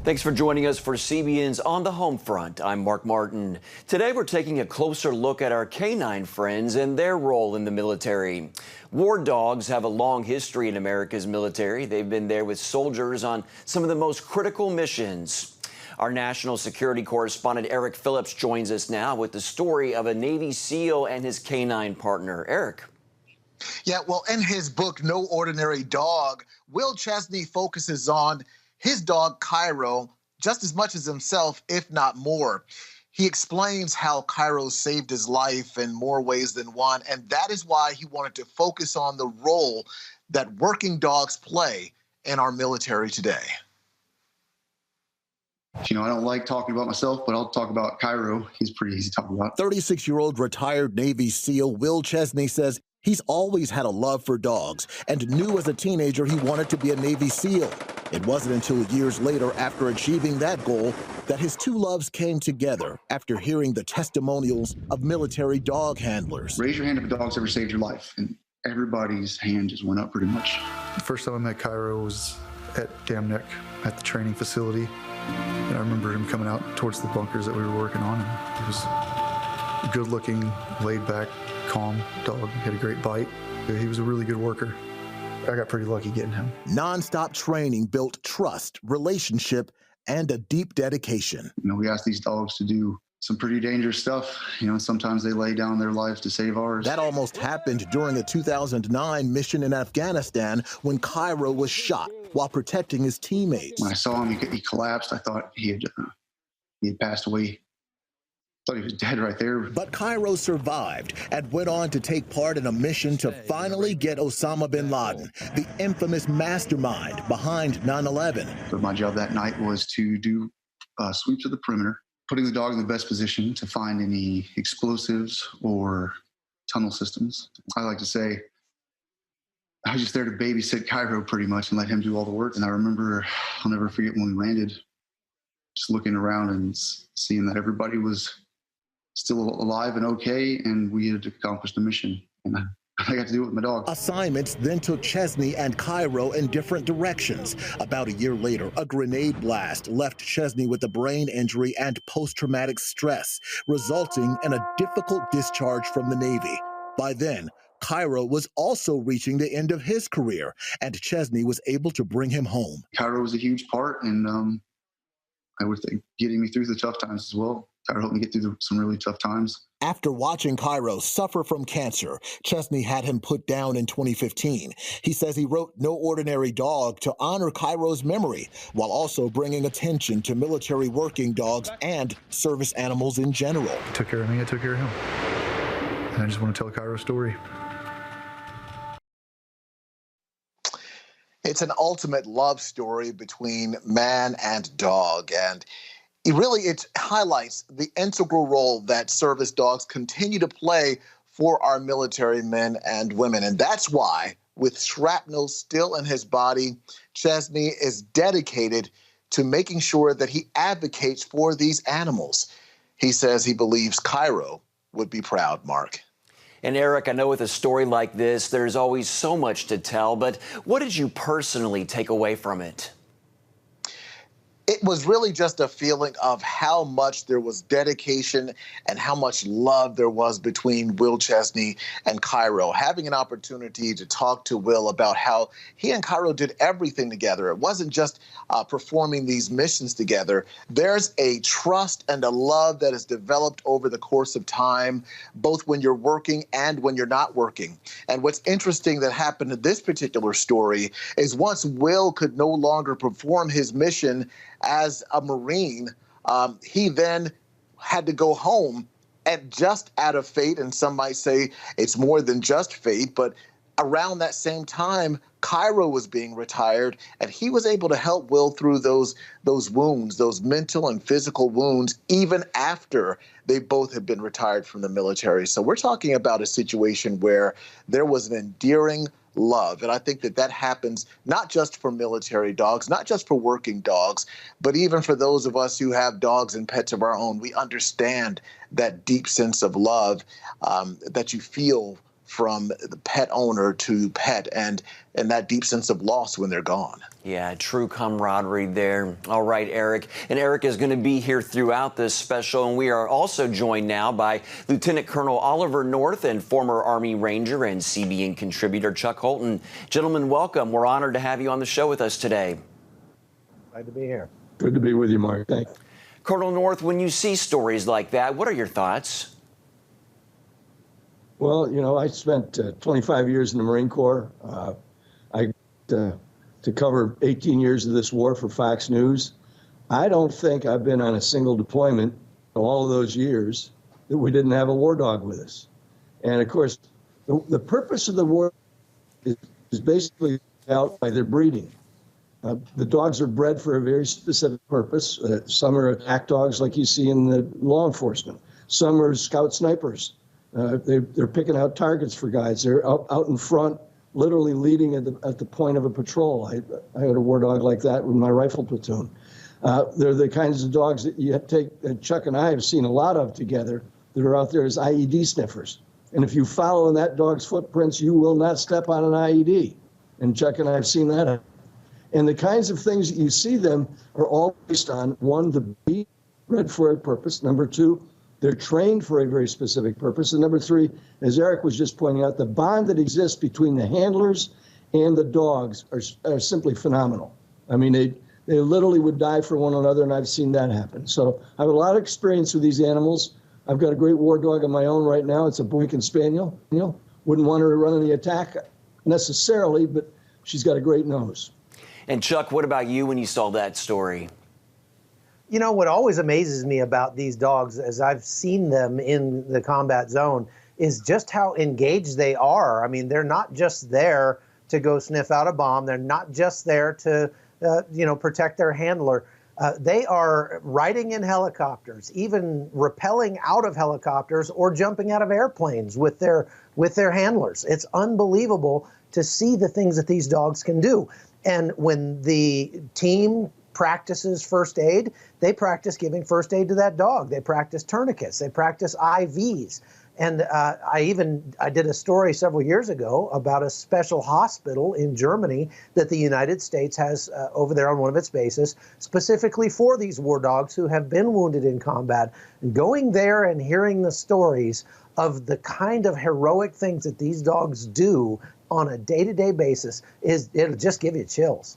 Thanks for joining us for CBN's On the Home Front. I'm Mark Martin. Today we're taking a closer look at our canine friends and their role in the military. War dogs have a long history in America's military. They've been there with soldiers on some of the most critical missions. Our national security correspondent Eric Phillips joins us now with the story of a Navy SEAL and his canine partner. Eric. Yeah, well, in his book, No Ordinary Dog, Will Chesney focuses on his dog, Cairo, just as much as himself, if not more. He explains how Cairo saved his life in more ways than one, and that is why he wanted to focus on the role that working dogs play in our military today. You know, I don't like talking about myself, but I'll talk about Cairo. He's pretty easy to talk about. 36-year-old retired Navy SEAL Will Chesney says he's always had a love for dogs and knew as a teenager he wanted to be a Navy SEAL. It wasn't until years later, after achieving that goal, that his two loves came together after hearing the testimonials of military dog handlers. Raise your hand if a dog's ever saved your life, and everybody's hand just went up pretty much. The first time I met Cairo was at Dam Neck at the training facility. And I remember him coming out towards the bunkers that we were working on. And he was a good-looking, laid-back, calm dog. He had a great bite. He was a really good worker. I got pretty lucky getting him. Non-stop training built trust, relationship, and a deep dedication. You know, we asked these dogs to do some pretty dangerous stuff. You know, sometimes they lay down their lives to save ours. That almost happened during a 2009 mission in Afghanistan when Cairo was shot while protecting his teammates. When I saw him, he collapsed. I thought he had passed away. I thought he was dead right there. But Cairo survived and went on to take part in a mission to finally get Osama bin Laden, the infamous mastermind behind 9/11. But my job that night was to do sweeps of the perimeter, putting the dog in the best position to find any explosives or tunnel systems. I like to say I was just there to babysit Cairo pretty much and let him do all the work. And I remember, I'll never forget when we landed, just looking around and seeing that everybody was still alive and okay, and we had accomplished the mission. And I got to do it with my dog. Assignments then took Chesney and Cairo in different directions. About a year later, a grenade blast left Chesney with a brain injury and post-traumatic stress, resulting in a difficult discharge from the Navy. By then, Cairo was also reaching the end of his career, and Chesney was able to bring him home. Cairo was a huge part, and I would think getting me through the tough times as well. Cairo helped me get through some really tough times. After watching Cairo suffer from cancer, Chesney had him put down in 2015. He says he wrote No Ordinary Dog to honor Cairo's memory, while also bringing attention to military working dogs and service animals in general. He took care of me, I took care of him. And I just want to tell Cairo's story. It's an ultimate love story between man and dog, and it highlights the integral role that service dogs continue to play for our military men and women. And that's why, with shrapnel still in his body, Chesney is dedicated to making sure that he advocates for these animals. He says he believes Cairo would be proud, Mark. And Eric, I know with a story like this, there's always so much to tell, but what did you personally take away from it? It was really just a feeling of how much there was dedication and how much love there was between Will Chesney and Cairo. Having an opportunity to talk to Will about how he and Cairo did everything together. It wasn't just performing these missions together. There's a trust and a love that is developed over the course of time, both when you're working and when you're not working. And what's interesting that happened in this particular story is once Will could no longer perform his mission as a Marine, he then had to go home, and just out of fate, and some might say it's more than just fate, but around that same time, Cairo was being retired, and he was able to help Will through those wounds, those mental and physical wounds, even after they both had been retired from the military. So we're talking about a situation where there was an endearing love. And I think that happens not just for military dogs, not just for working dogs, but even for those of us who have dogs and pets of our own. We understand that deep sense of love that you feel from the pet owner to pet, and that deep sense of loss when they're gone. Yeah, true camaraderie there. All right, Eric. And Eric is going to be here throughout this special. And we are also joined now by Lieutenant Colonel Oliver North and former Army Ranger and CBN contributor Chuck Holton. Gentlemen, welcome. We're honored to have you on the show with us today. Glad to be here. Good to be with you, Mark. Thanks. Colonel North, when you see stories like that, what are your thoughts? Well, you know, I spent 25 years in the Marine Corps. I to cover 18 years of this war for Fox News. I don't think I've been on a single deployment in all of those years that we didn't have a war dog with us. And of course, the purpose of the war is basically out by their breeding. The dogs are bred for a very specific purpose. Some are attack dogs like you see in the law enforcement. Some are scout snipers. They're picking out targets for guys. They're out in front, literally leading at the point of a patrol. I had a war dog like that with my rifle platoon. They're the kinds of dogs that you take, Chuck and I have seen a lot of together, that are out there as IED sniffers. And if you follow in that dog's footprints, you will not step on an IED. And Chuck and I have seen that. And the kinds of things that you see them are all based on, one, the breed bred for a purpose. Number two, they're trained for a very specific purpose. And number three, as Eric was just pointing out, the bond that exists between the handlers and the dogs are simply phenomenal. I mean, they literally would die for one another, and I've seen that happen. So I have a lot of experience with these animals. I've got a great war dog of my own right now. It's a Boykin Spaniel. You know, wouldn't want her to run any attack necessarily, but she's got a great nose. And Chuck, what about you when you saw that story? You know, what always amazes me about these dogs, as I've seen them in the combat zone, is just how engaged they are. I mean, they're not just there to go sniff out a bomb. They're not just there to, protect their handler. They are riding in helicopters, even rappelling out of helicopters or jumping out of airplanes with their handlers. It's unbelievable to see the things that these dogs can do. And when the team practices first aid, they practice giving first aid to that dog. They practice tourniquets. They practice IVs. And I did a story several years ago about a special hospital in Germany that the United States has over there on one of its bases, specifically for these war dogs who have been wounded in combat. And going there and hearing the stories of the kind of heroic things that these dogs do on a day-to-day basis, it'll just give you chills.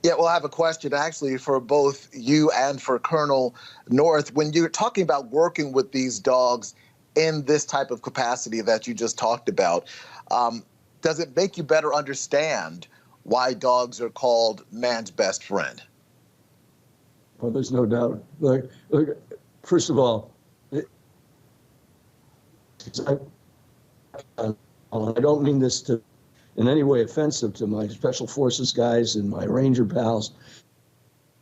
Yeah, well, I have a question actually for both you and for Colonel North. When you're talking about working with these dogs in this type of capacity that you just talked about, does it make you better understand why dogs are called man's best friend? Well, there's no doubt. Look, first of all, I don't mean this to in any way offensive to my Special Forces guys and my Ranger pals,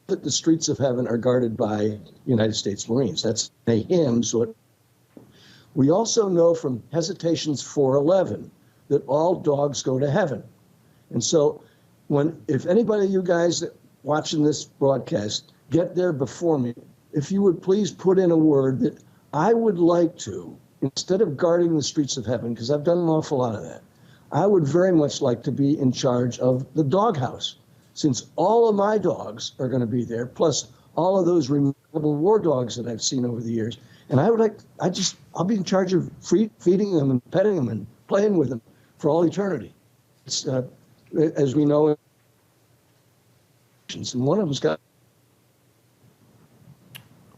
that the streets of heaven are guarded by United States Marines. That's a hymn. So we also know from Hesitations 4:11 that all dogs go to heaven. And so if anybody of you guys watching this broadcast get there before me, if you would please put in a word that I would like to, instead of guarding the streets of heaven, because I've done an awful lot of that, I would very much like to be in charge of the doghouse, since all of my dogs are going to be there, plus all of those remarkable war dogs that I've seen over the years. And I'll be in charge of feeding them and petting them and playing with them for all eternity. It's, as we know, and one of them's got.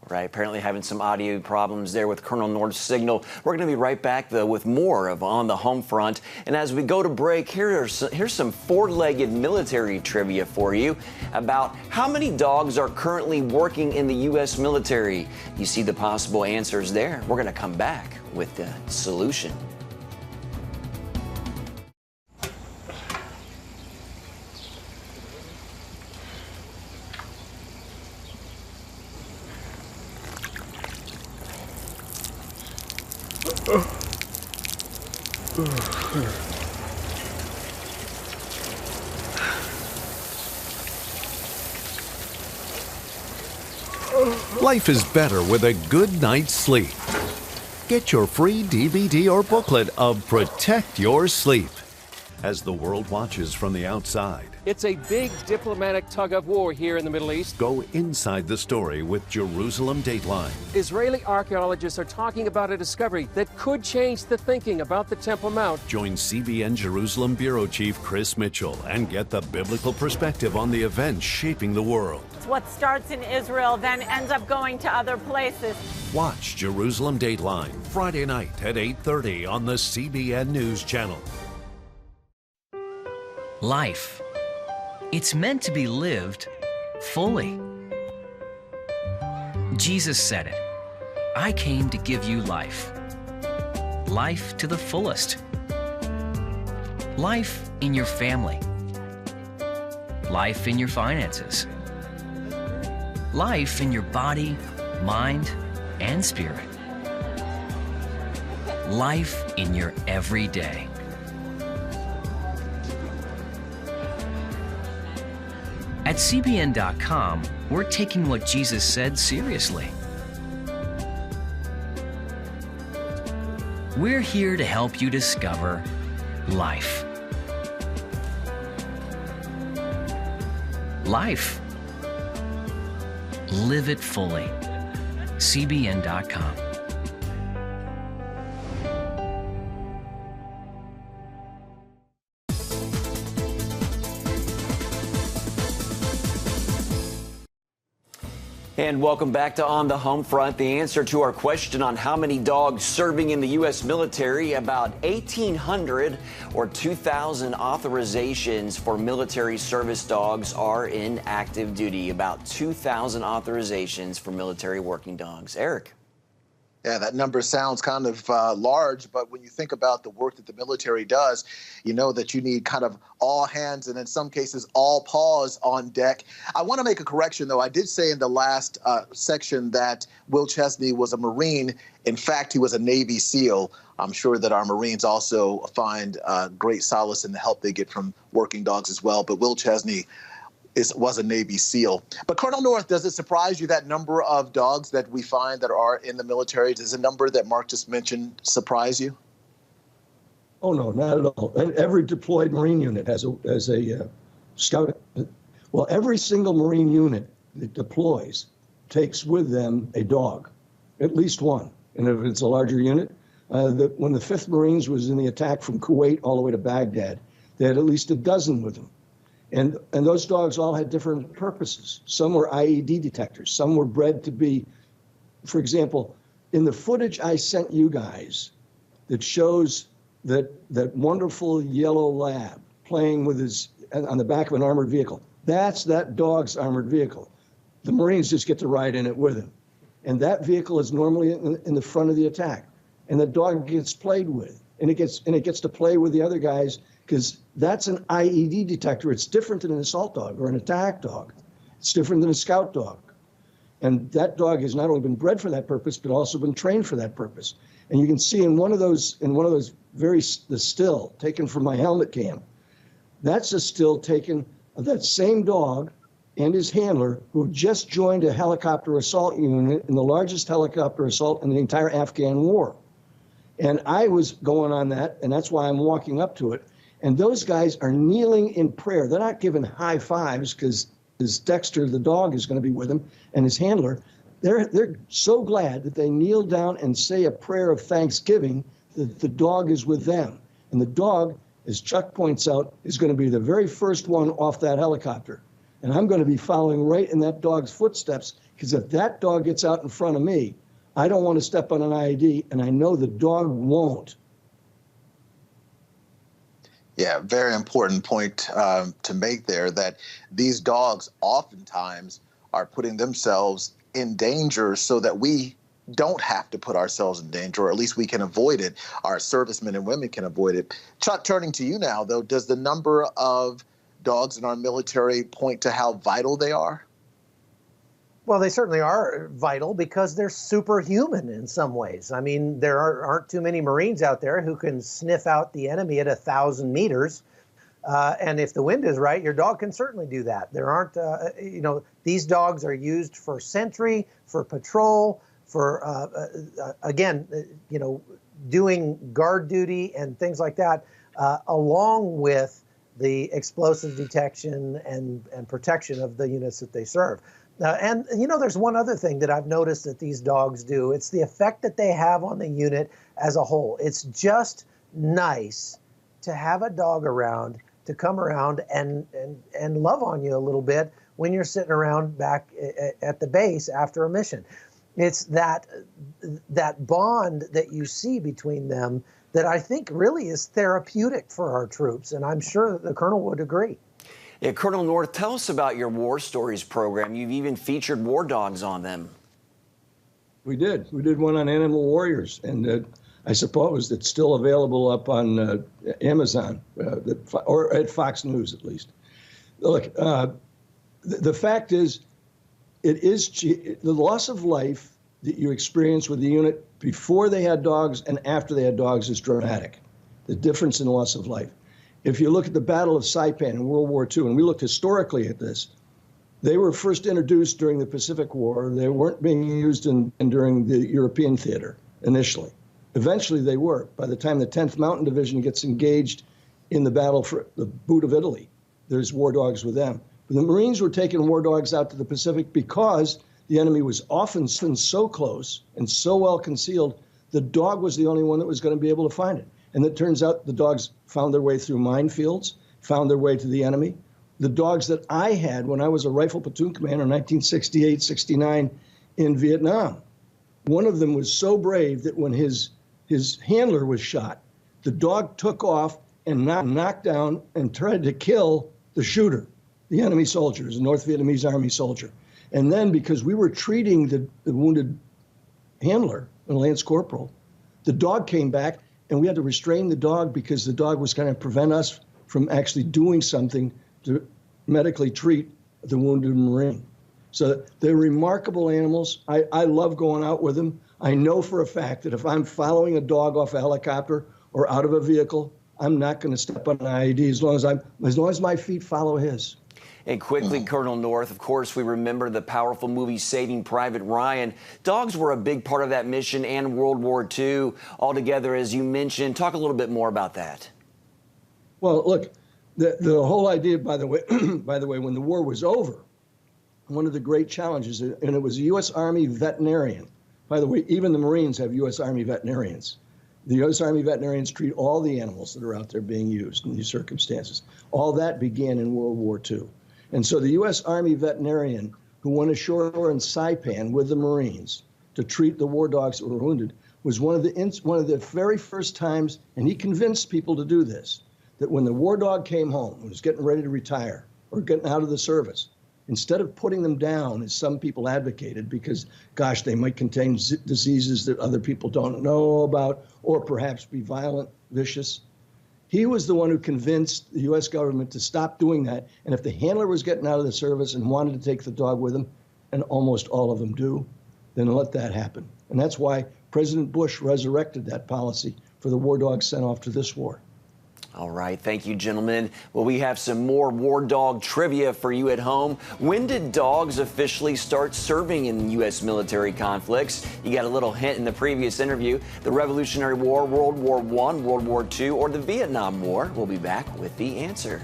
Right, apparently having some audio problems there with Colonel North's signal. We're going to be right back, though, with more of On the Home Front. And as we go to break, here's some four-legged military trivia for you about how many dogs are currently working in the U.S. military. You see the possible answers there. We're going to come back with the solution. Life is better with a good night's sleep. Get your free DVD or booklet of Protect Your Sleep. As the world watches from the outside, it's a big diplomatic tug-of-war here in the Middle East. Go inside the story with Jerusalem Dateline. Israeli archaeologists are talking about a discovery that could change the thinking about the Temple Mount. Join CBN Jerusalem Bureau Chief Chris Mitchell and get the biblical perspective on the events shaping the world. What starts in Israel then ends up going to other places. Watch Jerusalem Dateline Friday night at 8:30 on the CBN News Channel. Life. It's meant to be lived fully. Jesus said it. I came to give you life. Life to the fullest. Life in your family. Life in your finances. Life in your body, mind, and spirit. Life in your everyday. At CBN.com, we're taking what Jesus said seriously. We're here to help you discover life. Life. Live it fully. CBN.com. And welcome back to On the Home Front. The answer to our question on how many dogs serving in the U.S. military, about 1,800 or 2,000 authorizations for military service dogs are in active duty. About 2,000 authorizations for military working dogs. Eric. Yeah, that number sounds kind of large, but when you think about the work that the military does, you know that you need kind of all hands and in some cases all paws on deck. I want to make a correction, though. I did say in the last section that Will Chesney was a Marine. In fact, he was a Navy SEAL. I'm sure that our Marines also find great solace in the help they get from working dogs as well. But Will Chesney was a Navy SEAL. But Colonel North, does it surprise you that number of dogs that we find that are in the military? Does the number that Mark just mentioned surprise you? Oh, no, not at all. And every deployed Marine unit has a scout. Well, every single Marine unit that deploys takes with them a dog, at least one. And if it's a larger unit, when the 5th Marines was in the attack from Kuwait all the way to Baghdad, they had at least a dozen with them. And those dogs all had different purposes. Some were IED detectors. Some were bred to be, for example, in the footage I sent you guys that shows that wonderful yellow lab playing with his on the back of an armored vehicle. That's that dog's armored vehicle. The Marines just get to ride in it with him. And that vehicle is normally in the front of the attack. And the dog gets played with. And it gets to play with the other guys because that's an IED detector. It's different than an assault dog or an attack dog. It's different than a scout dog. And that dog has not only been bred for that purpose, but also been trained for that purpose. And you can see in one of those the still taken from my helmet cam, that's a still taken of that same dog and his handler who have just joined a helicopter assault unit in the largest helicopter assault in the entire Afghan war. And I was going on that, and that's why I'm walking up to it. And those guys are kneeling in prayer. They're not giving high fives because Dexter, the dog, is going to be with him, and his handler. They're so glad that they kneel down and say a prayer of thanksgiving that the dog is with them. And the dog, as Chuck points out, is going to be the very first one off that helicopter. And I'm going to be following right in that dog's footsteps because if that dog gets out in front of me, I don't want to step on an IED, and I know the dog won't. Yeah, very important point to make there, that these dogs oftentimes are putting themselves in danger so that we don't have to put ourselves in danger, or at least we can avoid it. Our servicemen and women can avoid it. Chuck, turning to you now, though, does the number of dogs in our military point to how vital they are? Well, they certainly are vital because they're superhuman in some ways. I mean, there aren't too many Marines out there who can sniff out the enemy at 1,000 meters. And if the wind is right, your dog can certainly do that. There aren't, these dogs are used for sentry, for patrol, again, doing guard duty and things like that, along with the explosive detection and protection of the units that they serve. And there's one other thing that I've noticed that these dogs do. It's the effect that they have on the unit as a whole. It's just nice to have a dog around, to come around and love on you a little bit when you're sitting around back at the base after a mission. It's that bond that you see between them that I think really is therapeutic for our troops, and I'm sure that the Colonel would agree. Yeah, Colonel North, tell us about your War Stories program. You've even featured war dogs on them. We did. We did one on animal warriors, and I suppose it's still available up on Amazon, or at Fox News at least. Look, the fact is, the loss of life that you experience with the unit before they had dogs and after they had dogs is dramatic. The difference in loss of life. If you look at the Battle of Saipan in World War II, and we looked historically at this, they were first introduced during the Pacific War. They weren't being used during the European theater initially. Eventually they were. By the time the 10th Mountain Division gets engaged in the battle for the Boot of Italy, there's war dogs with them. But the Marines were taking war dogs out to the Pacific because the enemy was often so close and so well concealed, the dog was the only one that was going to be able to find it. And it turns out the dogs found their way through minefields, found their way to the enemy. The dogs that I had when I was a rifle platoon commander in 1968, 69 in Vietnam, one of them was so brave that when his handler was shot, the dog took off and knocked down and tried to kill the shooter, the enemy soldiers, the North Vietnamese Army soldier. And then because we were treating the wounded handler, a Lance Corporal, the dog came back and we had to restrain the dog because the dog was going to prevent us from actually doing something to medically treat the wounded Marine. So they're remarkable animals. I love going out with them. I know for a fact that if I'm following a dog off a helicopter or out of a vehicle, I'm not going to step on an IED as long as my feet follow his. And quickly, Colonel North, of course, we remember the powerful movie Saving Private Ryan. Dogs were a big part of that mission and World War II altogether, as you mentioned. Talk a little bit more about that. Well, look, the whole idea, by the way, when the war was over, one of the great challenges, and it was a U.S. Army veterinarian. By the way, even the Marines have U.S. Army veterinarians. The U.S. Army veterinarians treat all the animals that are out there being used in these circumstances. All that began in World War II. And so the U.S. Army veterinarian who went ashore in Saipan with the Marines to treat the war dogs that were wounded was one of the very first times, and he convinced people to do this, that when the war dog came home and was getting ready to retire or getting out of the service, instead of putting them down, as some people advocated, because, gosh, they might contain diseases that other people don't know about, or perhaps be violent, vicious, he was the one who convinced the U.S. government to stop doing that. And if the handler was getting out of the service and wanted to take the dog with him, and almost all of them do, then let that happen. And that's why President Bush resurrected that policy for the war dogs sent off to this war. All right. Thank you, gentlemen. Well, we have some more war dog trivia for you at home. When did dogs officially start serving in U.S. military conflicts? You got a little hint in the previous interview. The Revolutionary War, World War I, World War II, or the Vietnam War? We'll be back with the answer.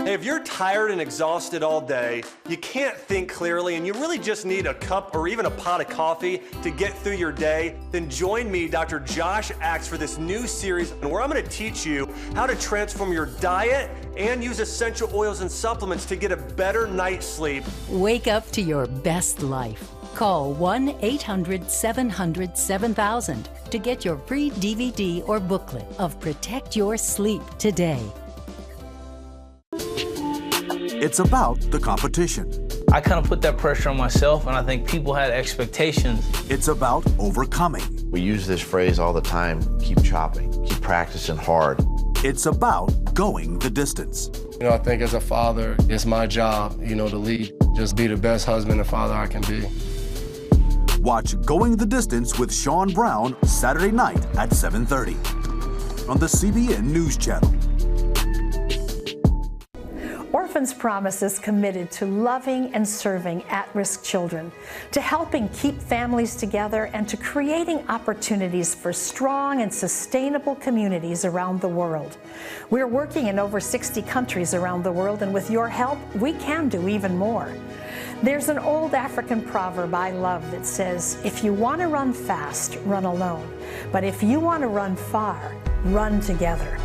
Hey, if you're tired and exhausted all day, you can't think clearly, and you really just need a cup or even a pot of coffee to get through your day, then join me, Dr. Josh Axe, for this new series where I'm going to teach you how to transform your diet and use essential oils and supplements to get a better night's sleep. Wake up to your best life. Call 1-800-700-7000 to get your free DVD or booklet of Protect Your Sleep today. It's about the competition. I kind of put that pressure on myself, and I think people had expectations. It's about overcoming. We use this phrase all the time, keep chopping, keep practicing hard. It's about going the distance. I think as a father, it's my job, to lead, just be the best husband and father I can be. Watch Going the Distance with Sean Brown Saturday night at 7:30 on the CBN News Channel. Orphans Promise is committed to loving and serving at-risk children, to helping keep families together, and to creating opportunities for strong and sustainable communities around the world. We're working in over 60 countries around the world, and with your help, we can do even more. There's an old African proverb I love that says, if you want to run fast, run alone. But if you want to run far, run together.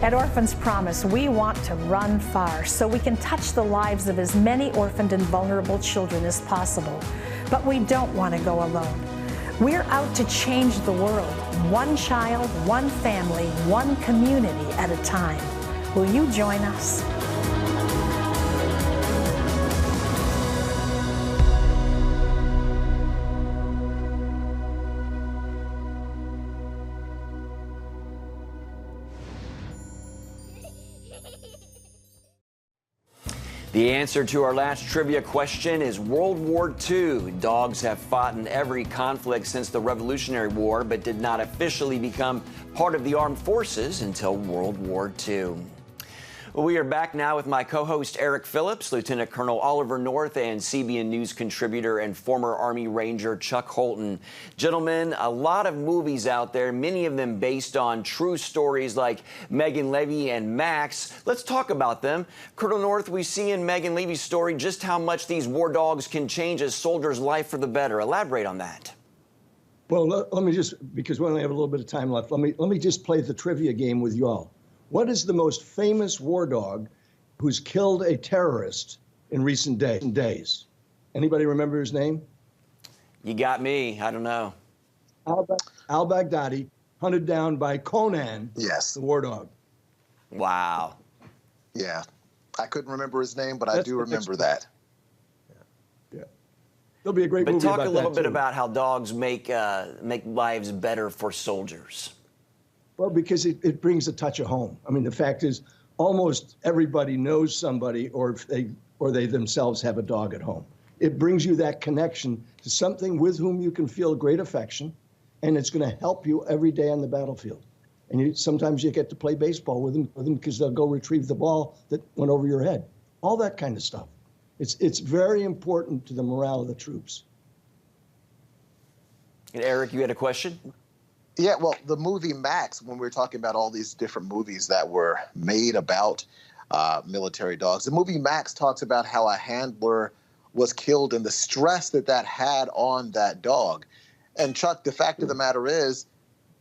At Orphans Promise, we want to run far so we can touch the lives of as many orphaned and vulnerable children as possible. But we don't want to go alone. We're out to change the world, one child, one family, one community at a time. Will you join us? The answer to our last trivia question is World War II. Dogs have fought in every conflict since the Revolutionary War, but did not officially become part of the armed forces until World War II. We are back now with my co-host Eric Phillips, Lieutenant Colonel Oliver North, and CBN News contributor and former Army Ranger Chuck Holton. Gentlemen, a lot of movies out there, many of them based on true stories like Megan Levy and Max. Let's talk about them. Colonel North, we see in Megan Levy's story just how much these war dogs can change a soldier's life for the better. Elaborate on that. Well, let me just, because we only have a little bit of time left, let me just play the trivia game with you all. What is the most famous war dog who's killed a terrorist in recent days? Anybody remember his name? You got me. I don't know. Al-Baghdadi, hunted down by Conan, yes, the war dog. Wow. Yeah. I couldn't remember his name, but I do remember that. Yeah. There'll be a great movie about that, But talk a little bit too. about how dogs make lives better for soldiers. Well, because it brings a touch of home. I mean, the fact is, almost everybody knows somebody, or they themselves have a dog at home. It brings you that connection to something with whom you can feel great affection, and it's going to help you every day on the battlefield. And sometimes you get to play baseball with them because they'll go retrieve the ball that went over your head. All that kind of stuff. It's very important to the morale of the troops. And Eric, you had a question? Yeah, well, the movie Max, when we were talking about all these different movies that were made about military dogs, the movie Max talks about how a handler was killed and the stress that had on that dog. And Chuck, the fact of the matter is,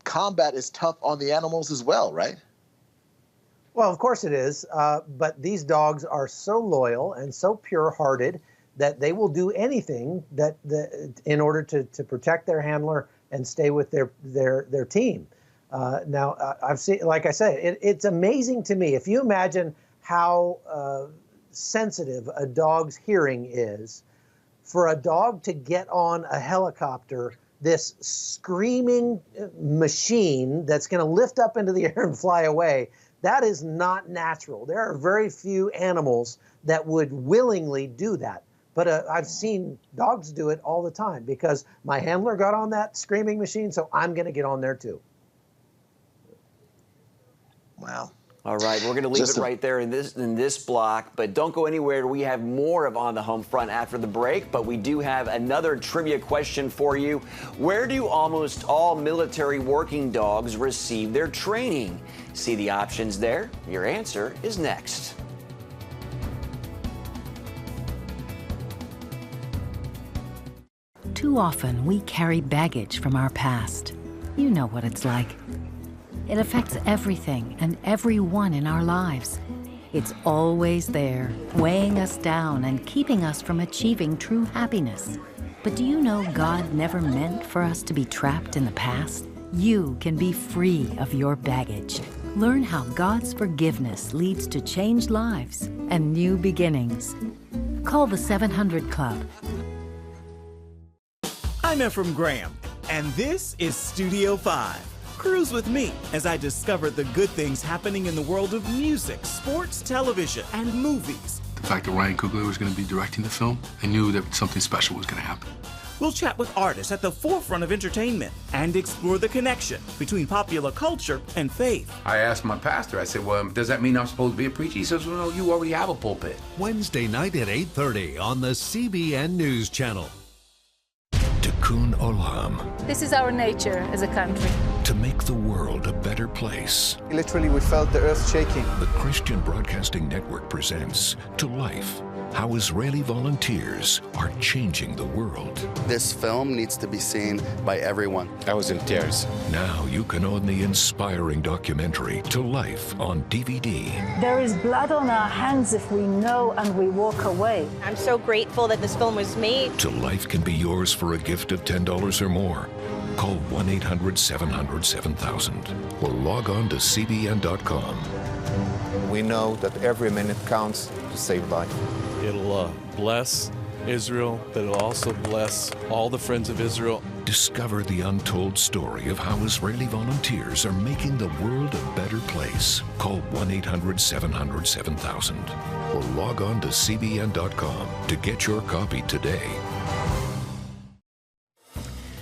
combat is tough on the animals as well, right? Well, of course it is, but these dogs are so loyal and so pure-hearted that they will do anything in order to protect their handler and stay with their team. Now, I've seen, like I said, it's amazing to me. If you imagine how sensitive a dog's hearing is, for a dog to get on a helicopter, this screaming machine that's going to lift up into the air and fly away, that is not natural. There are very few animals that would willingly do that. But I've seen dogs do it all the time because my handler got on that screaming machine, so I'm going to get on there too. Wow. All right, we're going to leave it right there in this block, but don't go anywhere. We have more of On the Home Front after the break, but we do have another trivia question for you. Where do almost all military working dogs receive their training? See the options there? Your answer is next. Too often, we carry baggage from our past. You know what it's like. It affects everything and everyone in our lives. It's always there, weighing us down and keeping us from achieving true happiness. But do you know God never meant for us to be trapped in the past? You can be free of your baggage. Learn how God's forgiveness leads to changed lives and new beginnings. Call the 700 Club. I'm Ephraim Graham, and this is Studio 5. Cruise with me as I discover the good things happening in the world of music, sports, television, and movies. The fact that Ryan Coogler was going to be directing the film, I knew that something special was going to happen. We'll chat with artists at the forefront of entertainment and explore the connection between popular culture and faith. I asked my pastor, I said, well, does that mean I'm supposed to be a preacher? He says, well, no, you already have a pulpit. Wednesday night at 8:30 on the CBN News Channel. Tikkun Olam. This is our nature as a country. To make the world a better place. Literally, we felt the earth shaking. The Christian Broadcasting Network presents To Life, how Israeli volunteers are changing the world. This film needs to be seen by everyone. I was in tears. Now you can own the inspiring documentary To Life on DVD. There is blood on our hands if we know and we walk away. I'm so grateful that this film was made. To Life can be yours for a gift of $10 or more. Call 1-800-700-7000 or log on to cbn.com. We know that every minute counts to save life. It'll bless Israel, but it'll also bless all the friends of Israel. Discover the untold story of how Israeli volunteers are making the world a better place. Call 1-800-700-7000 or log on to cbn.com to get your copy today.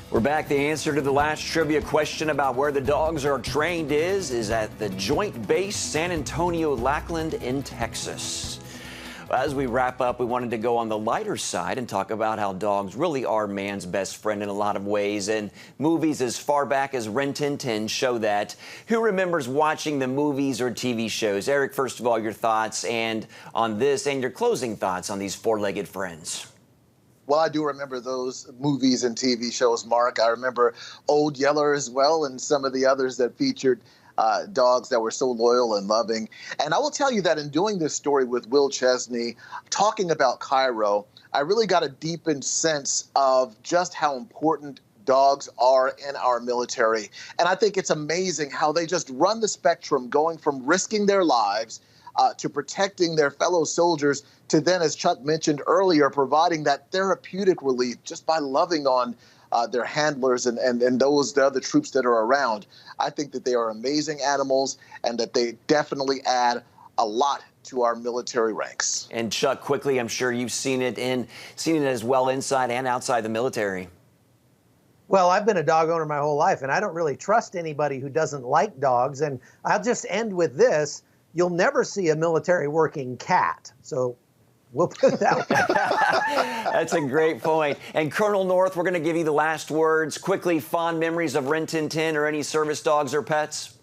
We're back. The answer to the last trivia question about where the dogs are trained is at the Joint Base San Antonio Lackland in Texas. As we wrap up, we wanted to go on the lighter side and talk about how dogs really are man's best friend in a lot of ways. And movies as far back as Rin Tin Tin show that. Who remembers watching the movies or TV shows? Eric, first of all, your thoughts and on this and your closing thoughts on these four-legged friends. Well, I do remember those movies and TV shows, Mark. I remember Old Yeller as well and some of the others that featured dogs that were so loyal and loving. And I will tell you that in doing this story with Will Chesney, talking about Cairo, I really got a deepened sense of just how important dogs are in our military. And I think it's amazing how they just run the spectrum, going from risking their lives to protecting their fellow soldiers, to then, as Chuck mentioned earlier, providing that therapeutic relief just by loving on their handlers and the other troops that are around. I think that they are amazing animals and that they definitely add a lot to our military ranks. And Chuck, quickly, I'm sure you've seen it as well inside and outside the military. Well, I've been a dog owner my whole life, and I don't really trust anybody who doesn't like dogs. And I'll just end with this. You'll never see a military working cat. So we'll put it that way. That's a great point. And Colonel North, we're going to give you the last words. Quickly, fond memories of Rin Tin Tin or any service dogs or pets?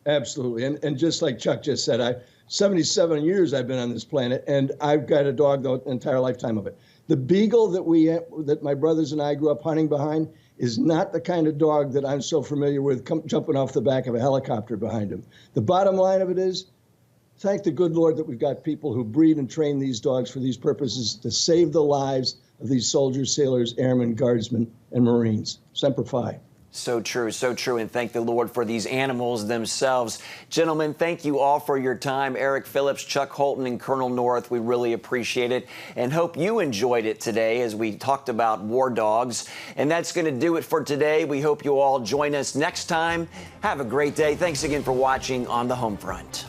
Absolutely. And just like Chuck just said, 77 years I've been on this planet, and I've got a dog the entire lifetime of it. The beagle that my brothers and I grew up hunting behind is not the kind of dog that I'm so familiar with jumping off the back of a helicopter behind him. The bottom line of it is, thank the good Lord that we've got people who breed and train these dogs for these purposes to save the lives of these soldiers, sailors, airmen, guardsmen, and Marines. Semper Fi. So true, and thank the Lord for these animals themselves. Gentlemen, thank you all for your time. Eric Phillips, Chuck Holton, and Colonel North, we really appreciate it and hope you enjoyed it today as we talked about war dogs. And that's going to do it for today. We hope you all join us next time. Have a great day. Thanks again for watching On the Home Front.